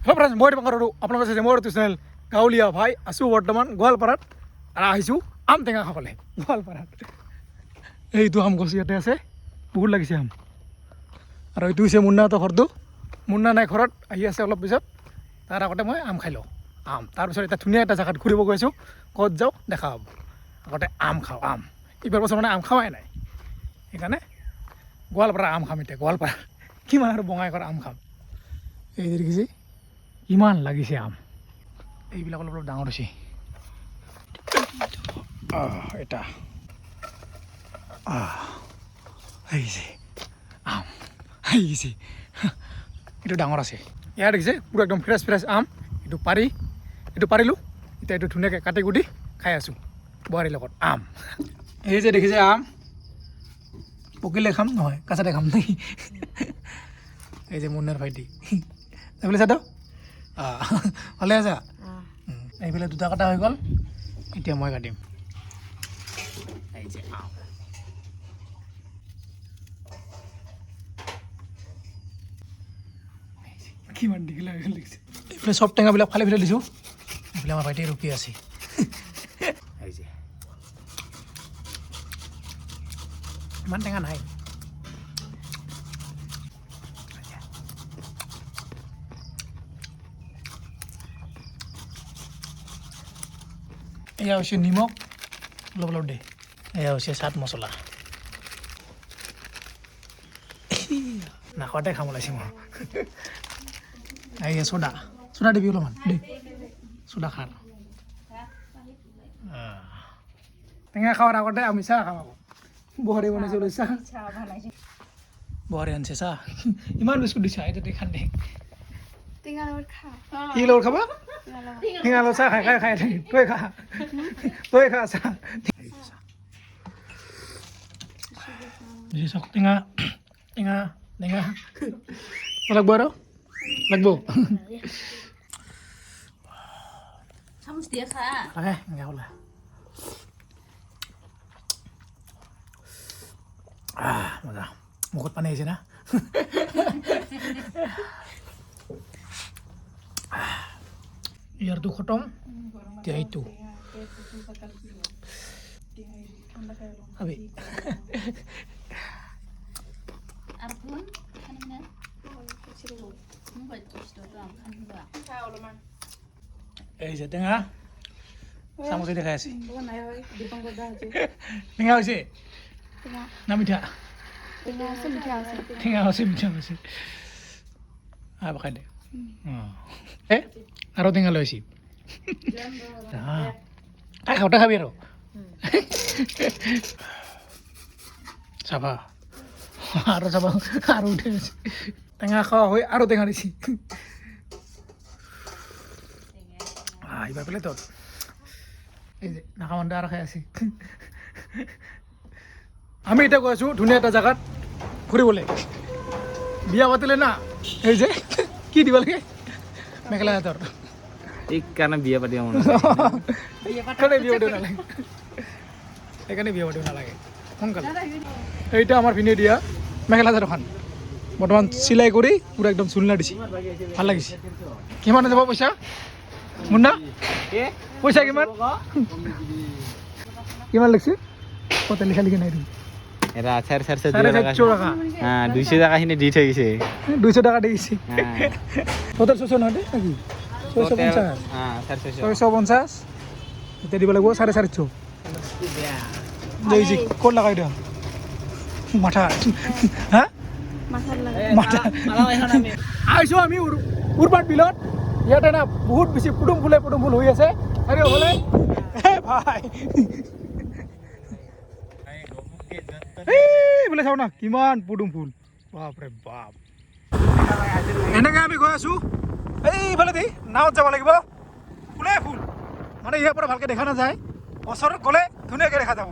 Friends মই তোমাক আৰু আপোনালোকে চাইছে মোৰ ইউটিউব চেনেল গাঁৱলীয়া ভাই আছোঁ বৰ্তমান গোৱালপাৰাত আৰু আহিছোঁ আম টেঙা খাবলৈ গোৱালপাৰাত। এইটো আম গছ ইয়াতে আছে, বহুত লাগিছে আম। আৰু এইটো হৈছে মুন্নাহঁতৰ ঘৰটো। মুন্না নাই ঘৰত, আহি আছে অলপ পিছত। তাৰ আগতে মই আম খাই লওঁ আম। তাৰপিছত এতিয়া ধুনীয়া এটা জেগাত ঘূৰিব গৈ আছোঁ, ক'ত যাওঁ দেখা হ'ব। আগতে আম খাওঁ আম, এইবাৰ বছৰ মানে আম খোৱাই নাই, সেইকাৰণে গোৱালপাৰা আম খাম। এতিয়া গোৱালপাৰা কিমান আৰু বঙাইগাঁৱৰ আম খাম। এই দেখিছে ইমান লাগিছে আম, এইবিলাক অলপ অলপ ডাঙৰ হৈছে। এটা আহিছে আম, আহিছে এইটো ডাঙৰ আছে। ইয়াৰ দেখিছে পুৰা একদম ফ্ৰেছ ফ্ৰেছ আম। এইটো পাৰিলোঁ, এতিয়া এইটো ধুনীয়াকৈ কাটি কুটি খাই আছোঁ বোৱাৰীৰ লগত আম। এই যে দেখিছে আম, পকিলে খাম নহয় কেঁচাতে খাম নেকি। এই যে মুন্নাৰ ভাইটি এইফালে চাই ভালে আছা? এইফালে দুটা কটা হৈ গ'ল, এতিয়া মই কাটিম। এই যে আম, কিমান দীঘলা হৈ লাগিছে। এইফালে চব টেঙাবিলাক ফালি ফালি দিছোঁ, এইফালে আমাৰ ভাইটিয়ে ৰখি আছে। এই যে ইমান টেঙা নাই। এয়া হৈছে নিমখ অলপ অলপ দে, এয়া হৈছে চাট মছলা। নাখোৱাতে খাম ওলাইছে মোৰ। এই চ'দা দিবি অলপমান দেই, চ'দা খাৰ। টেঙা খাৱাৰ আগতে আমি চাহ খাওঁ। বোৱাৰী বনাইছে বোলে চাহ, বোৱাৰী আনিছে চাহ। ইমান বিস্কুট দিছা, এতিয়া দেখান দে কি লগত খাবা? টেঙা লগত চাহ খাই খাই তই খা চাহ। চাওক টেঙা টেঙা টেঙা লাগব আৰু লাগব। মজা, মুখত পানী আহিছে না। ইয়াৰটো খতম, এতিয়া এইটো খাবি। এই যে টেঙা চামুচে দেখাই আছে। টেঙা হৈছে না মিঠা? টেঙা হৈছে মিঠা হৈছে। খাই দে আৰু টেঙা লৈছি তাই খাওঁতে খাবি আৰু চাবা আৰু চাবা আৰু উঠে আছে। টেঙা খোৱা হৈ আৰু টেঙা দিছি। এইবাৰ পেলাই তোৰ এই যে নাখামন্দা আৰু খাই আছি। আমি এতিয়া গৈ আছোঁ ধুনীয়া এটা জেগাত ফুৰিবলৈ। বিয়া পাতিলে না, এই যে কি দিব লাগে মেখেলা চাদৰ, সেইকাৰণে বিয়া পাতিব মন সেইকাৰণে বিয়া পাতিব নালাগে, সেইকাৰণে বিয়া পাতিব নালাগে সোনকালে। এইটা আমাৰ ভিনে দিয়া মেখেলা চাদৰখন বৰ্তমান চিলাই কৰি পুৰা একদম চুলনা দিছে, ভাল লাগিছে। কিমান যাব পইচা মুন্না? পইচা কিমান কিমান লাগছে? কত লিখা লিখি নাই। 450 টাকা 200 টাকা খিনি দি থৈ গৈছে। 200 টাকা দিছে তোদের 600 নহয় দে নাকি? 650 650 এতিয়া দিব লাগিব 450। দেইজি কোন লাগাই দিয়া মাথা হা মাথা আইছো আমি উৰবাদ বিলত। ইয়াতে না বহুত বেছি পুডুম ফুল হৈ আছে। আৰে হলে ভাই বোলে চাও না কিমান পুডুম ফুল, বাপৰে বাপ। এনেকে আমি গৈ আছো এইফালে দি নাৱত যাব লাগিব। ফুলে ফুল মানে ইয়াৰ পৰা ভালকে দেখা নাযায়, ওচৰত গ'লে ধুনীয়াকে দেখা যাব।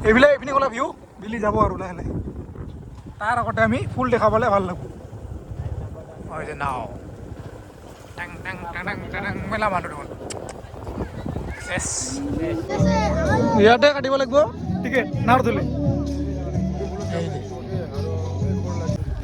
এইবিলাক এইপিনে গ'লে ভিউ বিলি যাব আৰু লাহে লাহে। তাৰ আগতে আমি ফুল দেখা পালে ভাল লাগব। হয় যে নাও টাং টাং টাং টাং মেলা মানুহ দেখোন। ইয়াতে কাটিব লাগিব টিকেট নাও তুলি।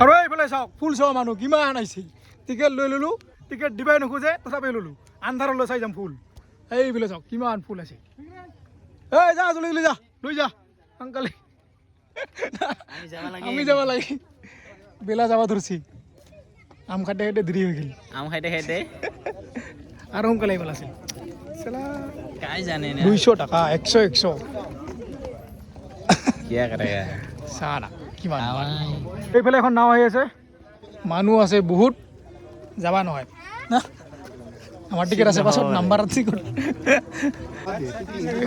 আৰু এইফালে চাওক ফুল চাব মানুহ কিমান আহিছে টিকেট লৈ ল'লোঁ টিকেট দিবাই নোখোজে তথাপি ল'লোঁ আন্ধাৰলৈ চাই যাম ফুল এইফালে চাওক কিমান ফুল আছে এই যা জলদি লৈ যা আংকালে আমি যাব লাগে বেলা যাব ধৰছি আম খাইতে খাইতে দেৰি হৈ গ'ল আম খাইতে খাইতে আৰু সোনকালে আহিব আছিল কাই জানে না 200 টাকা 100 কিয়া কৰেগা চাহ না কিমান এইফালে এখন নাও আহি আছে মানুহ আছে বহুত যাবা নহয় না আমার টিকেট আছে পাছত নাম্বার আছে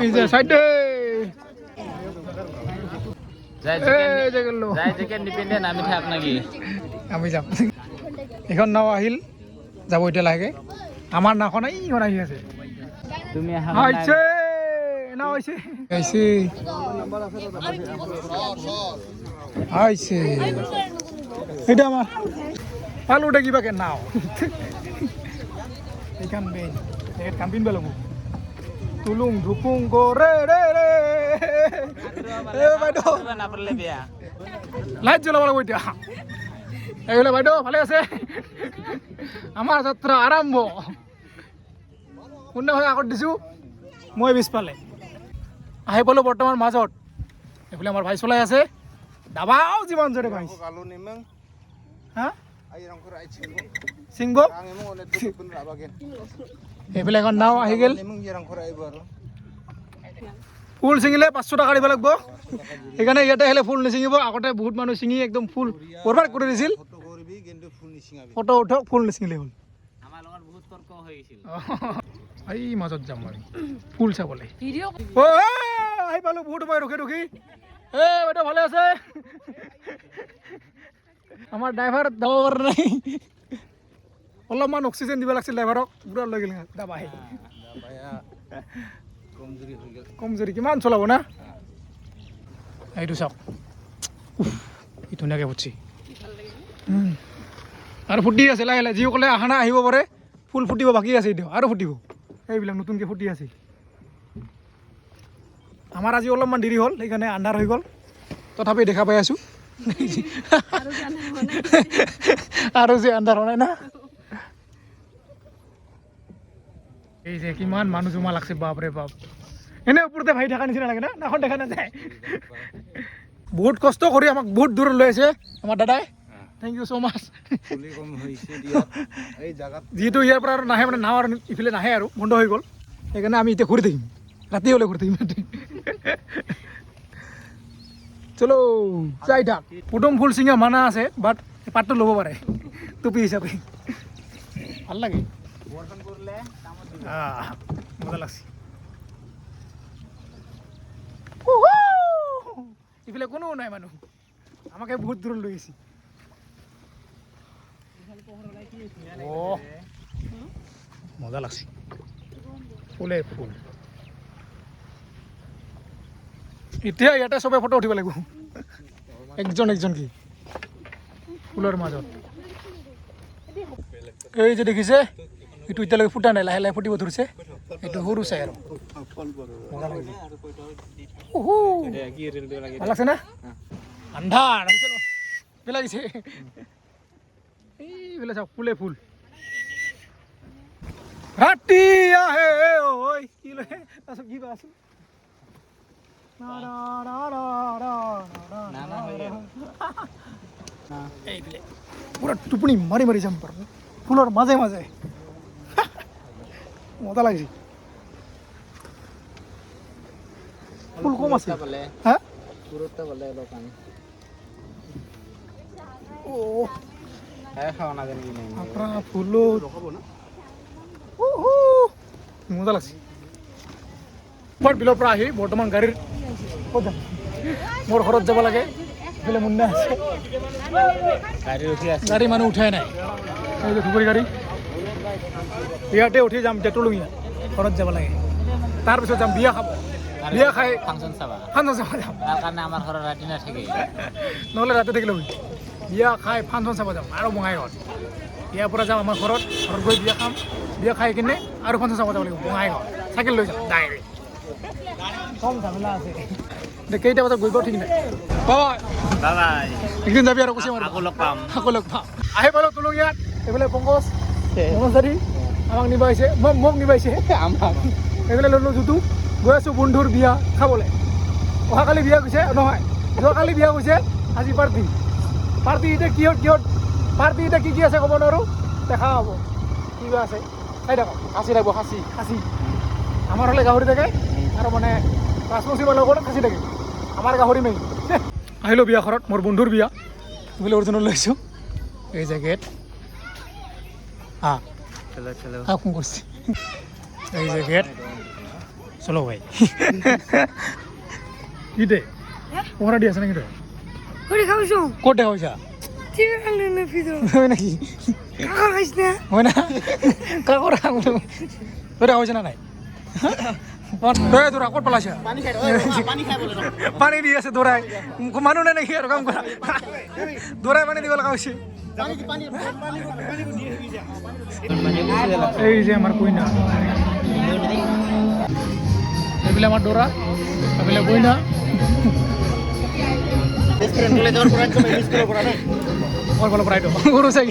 এই যে সাইডে যাই যেকে ডিপেন্ডেন্ট আমি থাক নাকি আমি যাম এখন নাও আহিল যাব এতিয়া লাগে আমার নাখন এইখন আহি আছে তুমি আইছে নাও আইছে আইছে আইছে এটা আমার পালুটা কিবাকে নাও এইখান বেন এই কাম্পিন বেলগো তুলুং ধুপুং করে রে রে এ বাইদেউ না পারলে বিয়া লাইট জ্বলাব লাগিব এতিয়া এইফালে বাইদেউ ভালে আছে আমাৰ যাত্ৰা আৰম্ভ কোনে হয় আগত দিছোঁ মই পিছফালে আহি পালোঁ বৰ্তমান মাজত এইফালে আমাৰ ভাই চলাই আছে দাবাও যিমান জোৰে ভাই হা চিংব এইফালে এখন নাও আহি গ'ল ফুল ছিঙিলে 500 টাকা দিব লাগিব সেইকাৰণে ইয়াতে আহিলে ফুল নিছিঙিব আগতে বহুত মানুহ ছিঙি একদম ফুল বৰবাদ কৰি দিছিল ফটো উঠক ফুল নিছিঙিলে হ'ল আমাৰ লগত বহুত তৰ্ক হৈ গৈছিল এই মাজত যাম মই ফুল চাবলৈ আহি পালোঁ বহুত সময় ৰখি ৰখি বাইদেউ ভালে আছে আমাৰ ড্ৰাইভাৰ যাব পৰা নাই অলপমান অক্সিজেন দিব লাগিছিল ড্ৰাইভাৰক পুৰা লৈ গ'ল দাবা আহি কমজুৰি কিমান চলাব না এইটো চাওক কি ধুনীয়াকৈ ফুটছি আৰু ফুটি আছে লাহে লাহে যিসকলে অহা নাই আহিব পাৰে ফুল ফুটিব বাকী আছে এতিয়া আৰু ফুটিব এইবিলাক নতুনকৈ ফুটি আছে আমাৰ আজি অলপমান দেৰি হ'ল সেইকাৰণে আন্ধাৰ হৈ গ'ল তথাপি দেখা পাই আছোঁ আৰু যে আন্ধাৰ হোৱা নাই না এই যে কিমান মানুহ জমা লাগছে বাপৰে বাপ এনে ওপৰতে ভাই থকা নিচিনা লাগে না এখন দেখা নাযায় বহুত কষ্ট কৰি আমাক বহুত দূৰত লৈ আছে আমাৰ দাদাই থেংক ইউ ছ' মাছ যিহেতু ইয়াৰ পৰা আৰু নাহে মানে নাও আৰু ইফালে নাহে আৰু বন্ধ হৈ গ'ল সেইকাৰণে আমি এতিয়া ঘূৰি থাকিম ৰাতি হ'লে ঘূৰি থাকিম চলো যাই থাক পদুম ফুল ছিঙা মানা আছে বাট পাতটো ল'ব পাৰে টুপি হিচাপে ভাল লাগে মজা লাগছে ইফালে কোনো নাই মানুহ আমাকে বহুত দূৰত লৈ গৈছে মজা লাগছে ফুলে ফুল এতিয়া ইয়াতে চবে ফটো উঠিব লাগিব একজন কি ফুলৰ মাজত এই যে দেখিছে এইটো এতিয়ালৈকে ফুটা নাই লাহে লাহে ফুটিব ধৰিছে এইটো সৰু চাই আৰু মজা লাগিছে ভাল লাগছে না আন্ধাৰ ভাল লাগিছে এইফালে চাওক ফুলে ফুল ৰাতি আহে ঐ কি লৈ তাৰপিছত কিবা আছো এইফালে পুৰা টোপনি মাৰি মাৰি যাম পাৰোঁ ফুলৰ মাজে মাজে মজা লাগিছে ফুল কম আছে হা আপনাৰ ফুলো মজা লাগছে বিলৰ পৰা আহি বৰ্তমান গাড়ীৰ মোৰ ঘৰত যাব লাগে এইফালে মুন্না আছে গাড়ী মানুহ উঠাই নাই এই যে ধুবুৰী গাড়ী ইয়াতে উঠি যাম টেটুলুঙীয়া ঘৰত যাব লাগে তাৰপিছত যাম বিয়া খাব বিয়া খাই ফাংচন চাব যাম তাৰ কাৰণে আমাৰ ঘৰত ৰাতি নাথাকে নহ'লে ৰাতি থাকিলে বিয়া খাই ফাংচন চাব যাম আৰু বঙাইগাঁৱত ইয়াৰ পৰা যাম আমাৰ ঘৰত গৈ বিয়া খাম বিয়া খাই কিনে আৰু ফাংচন চাব যাব লাগিব বঙাইগাঁৱত চাইকেল লৈ যাম ডাইৰেক্ট কম ঝামেলা আছে কেইটা বজাত গৈ পাওঁ ঠিক নাই বাবাই বাবাই একদিন যাবি আৰু কুচিয়া মাৰিব আকৌ লগ পাম আকৌ লগ পাম আহি পালোঁ তুলুং ইয়াত এইফালে পংকজ মনোজাৰী আমাক নিব আহিছে মোক নিব আহিছে আমাক এইফালে ল'লোঁ জুতু গৈ আছোঁ বন্ধুৰ বিয়া খাবলৈ অহাকালি বিয়া গৈছে নহয় যোৱাকালি বিয়া গৈছে আজি পাৰ্টি এতিয়া কিহত পাৰ্টি এতিয়া কি আছে ক'ব নোৱাৰোঁ দেখা হ'ব কিবা আছে চাই থাকক খাচী লাগিব খাচী আমাৰ হ'লে গাহৰি থাকে আৰু মানে ৰাজমচি মানুহৰ লগত খাচী থাকে আমাৰ গাহৰি মেইন আহিলোঁ বিয়া ঘৰত মোৰ বন্ধুৰ বিয়া বোলে অৰিজিনেল লৈছোঁ এই যে গেট চলো ফোন করছি এই যে গেট চলো ভাই কিটে ওরা দিয়ে আছে নাকি রে করে খাওছো কোটে হইছা ঠিক আছে না ফিদো হয় নাকি কাকা খাইছ না হয় না কাকর আঙুল ওরা হইছে না নাই এই তোরা কোট পালাছে পানি দিয়ে আছে দৌড়াই মানুষ নাই নাকি আর কাম করা দৌড়াই পানি দিব লাগা হইছে এই যে আমার কইনা এগুলো আমার ডোরা এগুলো কইনা ভালো পড়াইতো গরু চাই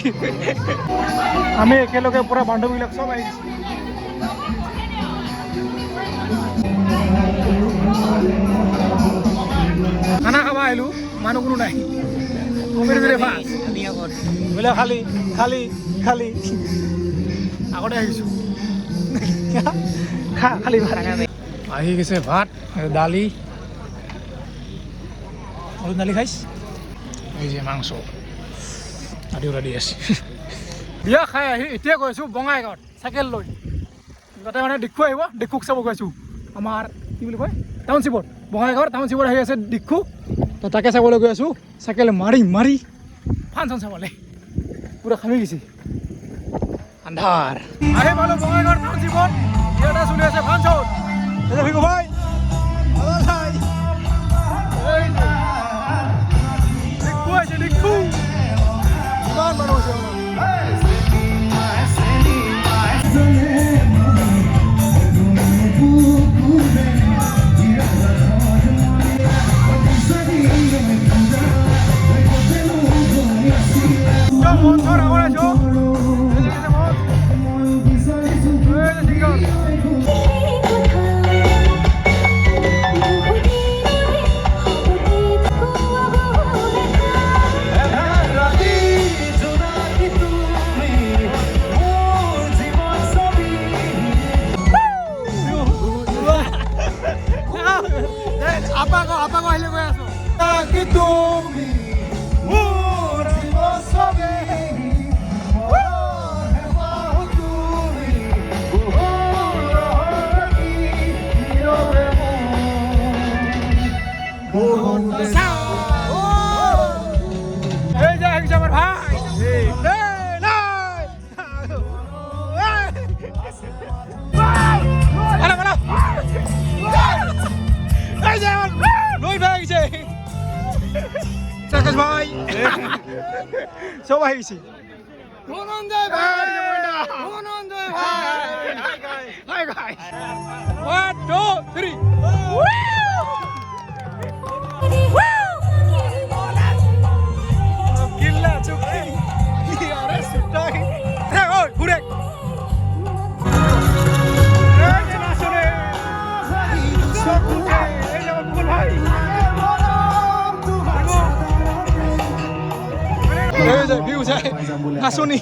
আমি একেলগে পুরা বান্ধবীবিলাক সব আহিছে খানা খাবা আহিলো মানুহ কোনো নাই বোলে খালি আগতে আহিছোঁ খালি ভাত আহি গৈছে ভাত দালি দালি খাইছ এই যে মাংস আদি ওলাই দি আছে বিয়া খাই আহি এতিয়া গৈ আছোঁ বঙাইগাঁৱত চাইকেল লৈ তাতে মানে দিক্ষু আহিব দিক্ষুক চাব গৈছোঁ আমাৰ কি বুলি কয় টাউনশ্বিপত বঙাইগাঁৱৰ টাউনশ্বিপত আহি আছে দিক্ষু তো তাকে চাবলৈ গৈ আছোঁ চাইকেল মাৰি ফাংচন চাবলৈ পুৰা খামি গৈছে আন্ধাৰ আহি পালোঁ বঙাইগাঁৱৰ টাউনশ্বিপত ইয়াতে চলি আছে ফাংচন ভিগু ভাই দিক্ষু আহিছে দিক্ষু ইমান মানুহ হৈছে মঞ্চৰ আগত আছো আপাকো আহিলে গৈ আছো তুমি এই যে আহিছে আমার ভাই ভাই সব আহিছে One, two, three. Gila cuki. Iya, sudah. Oh, burek. Langsung deh. Sokuke, jangan pukul hai. view saya. Langsung nih.